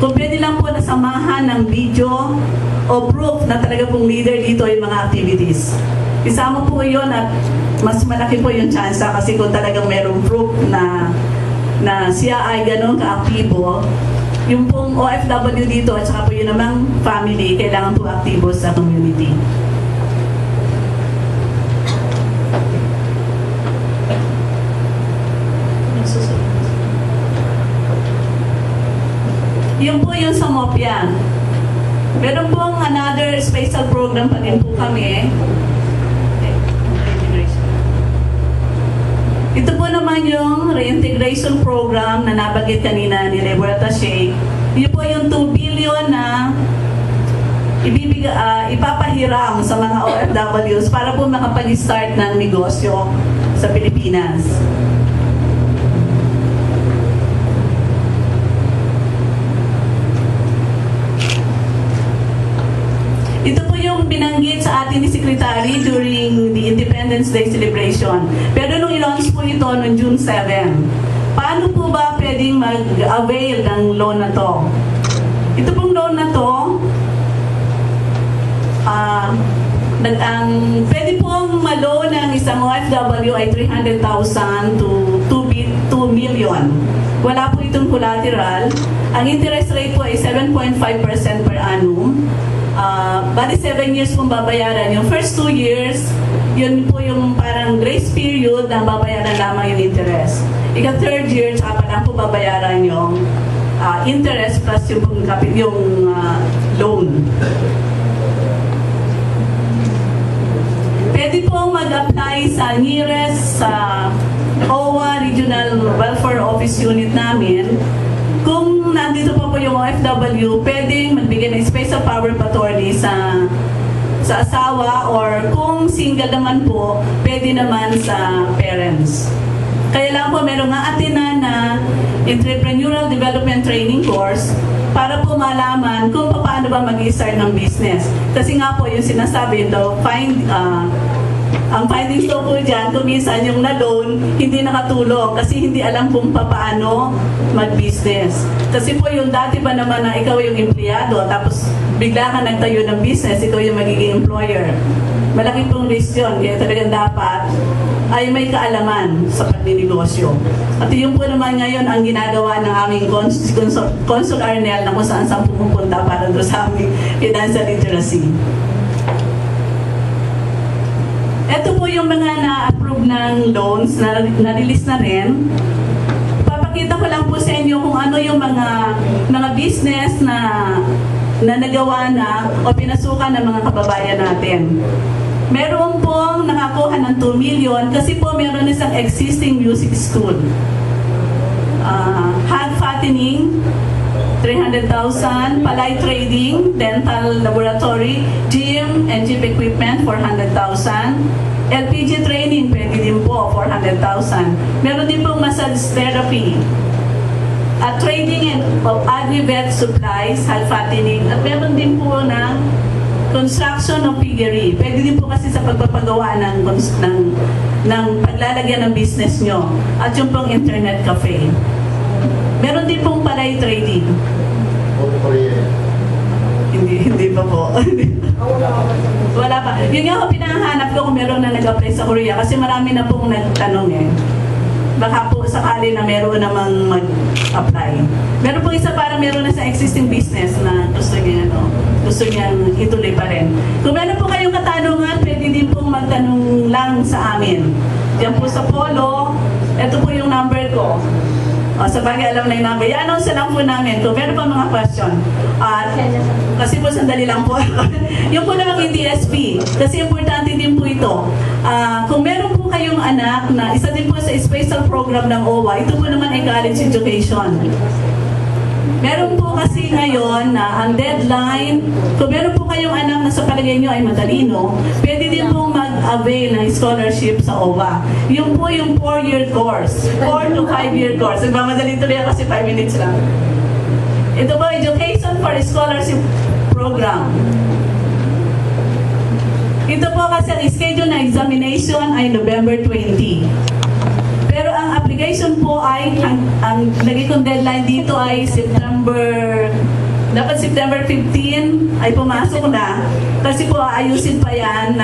Kung pwede lang po nasamahan ng video o proof na talaga pong leader dito yung mga activities. Isama po yun at mas malaki po yung chance kasi kung talagang merong proof na siya ay gano'n ka-aktibo, yung pong OFW dito at saka po yun namang family, kailangan po aktibo sa community. Yun po yung sa MOPIA. Meron pong another special program pa din po kami. Ito po naman yung reintegration program na nabanggit kanina ni Roberta Shea. Yun po yung 2 billion na ipapahiram sa mga OFWs para po makapag-start ng negosyo sa Pilipinas. Ito po yung binanggit sa atin ni Secretary during the Independence Day celebration. Pero nung i-launch po ito noong June 7, paano po ba pwedeng mag-avail ng loan na to? Ito pong loan na to, pwede pong ma-loan ng isang OFW ay 300,000 to 2 million. Wala po itong collateral. Ang interest rate po ay 7.5% per annum. Bali 7 years pong babayaran. Yung first 2 years, yun po yung parang grace period na babayaran lamang yung interest. Ika 3rd year, saka pa lang po babayaran yung interest plus yung loan. Pwede pong mag-apply sa nearest OWA Regional Welfare Office Unit namin. Kung nandito pa po yung OFW, pwedeng magbigay ng special power of attorney sa asawa, or kung single naman po, pwede naman sa parents. Kaya lang po meron nga atinan na entrepreneurial development training course para po malaman kung paano ba mag-start ng business. Kasi nga po yung sinasabi daw, ang findings daw po dyan, kung minsan yung na-loan, hindi nakatulong kasi hindi alam kung paano mag-business. Kasi po yung dati ba naman na ikaw yung empleyado, tapos bigla ka nagtayo ng business, ikaw yung magiging employer. Malaki pong risk yun, kaya talagang dapat ay may kaalaman sa pagninegosyo. At yun po naman ngayon ang ginagawa ng aming Consul Arnel na kung saan pumupunta para doon sa aming financial literacy. Ito po yung mga na-approve ng loans na na-release na rin. Papakita ko lang po sa inyo kung ano yung mga business na nagawa na o pinasukan ng mga kababayan natin. Meron pong nakakuha ng 2 million kasi po meron isang existing music school. Hand fattening, 300,000, palay trading, dental laboratory, gym and gym equipment, 400,000. LPG training, pwede din po, 400,000. Meron din pong massage therapy. At trading of agri-vet supplies, hand fattening. At meron din po ng construction of piggery. Pwede din po kasi sa pagpapagawa ng paglalagyan ng business nyo. At yung pong internet cafe. Meron din pong palay trading. Hindi pa po. Wala pa. Yun nga ako pinahanap ko kung meron na nag-apply sa Korea kasi marami na pong nagtanong eh. Baka po sakali na meron namang mag-apply. Meron po isa para meron na sa existing business na gusto niyang ituloy pa rin. Kung meron po kayong katanungan, pwede din pong magtanong lang sa amin. Diyan po sa Polo, ito po yung number ko. Sa bagay alam na yung number. I-announce lang po namin kung meron pa mga question. Kasi po sandali lang po. Yung po naman yung TSP. Kasi importante din po ito. Kung meron po kayong anak na isa din po sa special program ng OWA, ito po naman ay college education. Meron po kasi ngayon na ang deadline, kung meron po kayong anak na sa palagay nyo ay matalino, pwede din po mag-avail ng scholarship sa OWA. Yung po yung 4-year course, 4 to 5-year course. Nagmamadali tuloy kasi 5 minutes lang. Ito po, Education for Scholarship Program. Ito po kasi ang schedule na examination ay November 20. Pero ang application application po ay, ang naging kong deadline dito ay dapat September 15 ay pumasok na. Kasi po aayusin pa yan na